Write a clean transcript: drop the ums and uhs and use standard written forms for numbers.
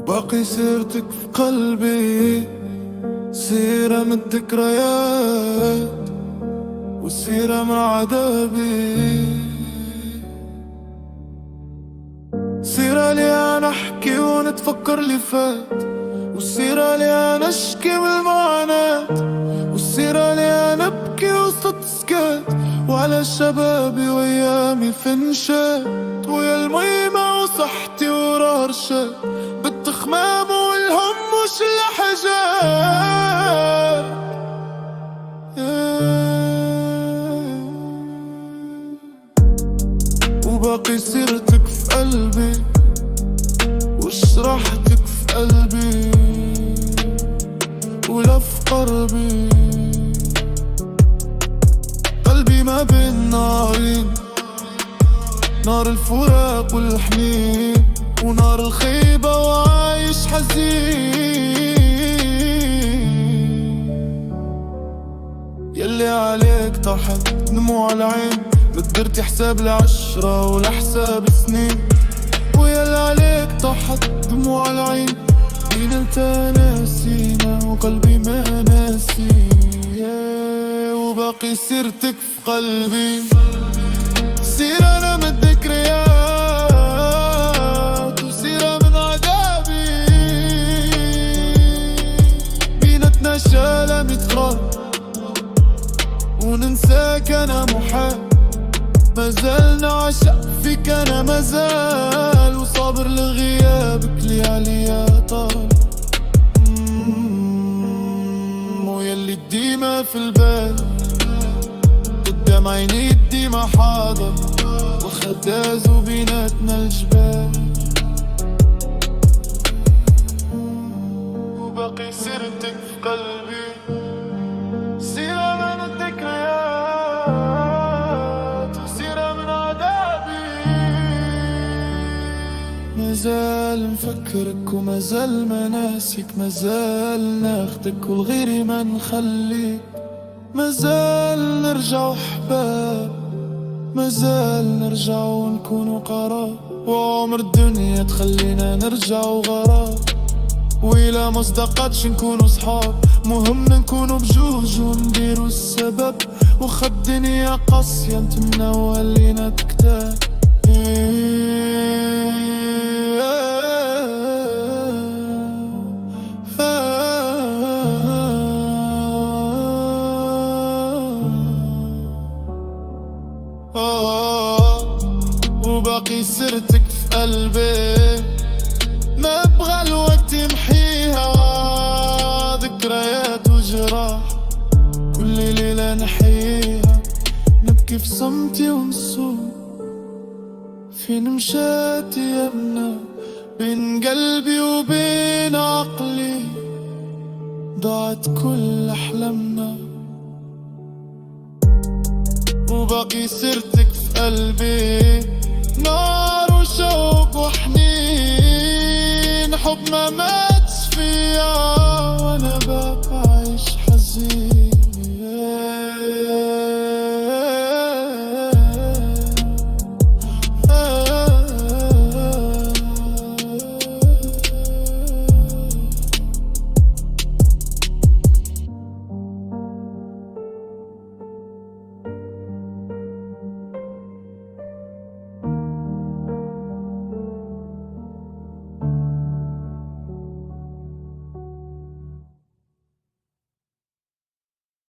باقي سيرتك في قلبي، سيرة من الذكريات وسيرة من عذابي، سيرة لي أنا أحكي ونتفكر اللي فات، والسيرة لي أنا أشكي من المعاناة، والسيرة لي أنا أبكي وسط سكات، وعلى شبابي وأيامي فنشات، ويا الميمة وصحتي ورا رشات، بالتخمام والهم وش الحاجات. وباقي سيرتك في قلبي، وش راحتك في قلبي ولف قربي، قلبي ما بين نارين، نار الفراق والحنين ونار الخيبة وعايش حزين. يلي عليك طاحت دموع العين، قدرتي حساب ل10 ولحساب سنين، ويلي عليك طاحت دموع العين، بينا نسينا وقلبي ما ناسي. وباقي سيرتك في قلبي، سيرة أنا من الذكريات وسيرة من عذابي، بينا نتناشى لمية غرام وننساك أنا محال، مازال نعشق فيك أنا مازال، وصابر لغيابك لي عليا طال، ويلي ديما في البال قدام عيني ديما حاضر، وخداز وبيناتنا الجبال. وباقي سيرتك في قلبي، سيرة من الذكريات وسيرة من عذابي، مازال نفكرك ومازال مناسك، مازال ناخدك والغيري ما نخليك، مازال نرجعو حباب، مازال نرجعو نكونو قراب، وعمر الدنيا تخلينا نرجعو غراب، وإلا ما صدقتش نكونو صحاب، مهم نكونو بجوج ونديرو السبب، وخا الدنيا قاسية نتمنى ولينا كتاب. وباقي سيرتك في قلبي، ما ابغى الوقت يمحيها، ذكريات وجراح كل ليلة نحييها، نبكي في صمتي ونصوم، فين مشات يمنا بين قلبي وبين عقلي، ضاعت كل أحلامنا. وباقي سيرتك في قلبي، نار وشوق وحنين، حب ما ماتش فيها.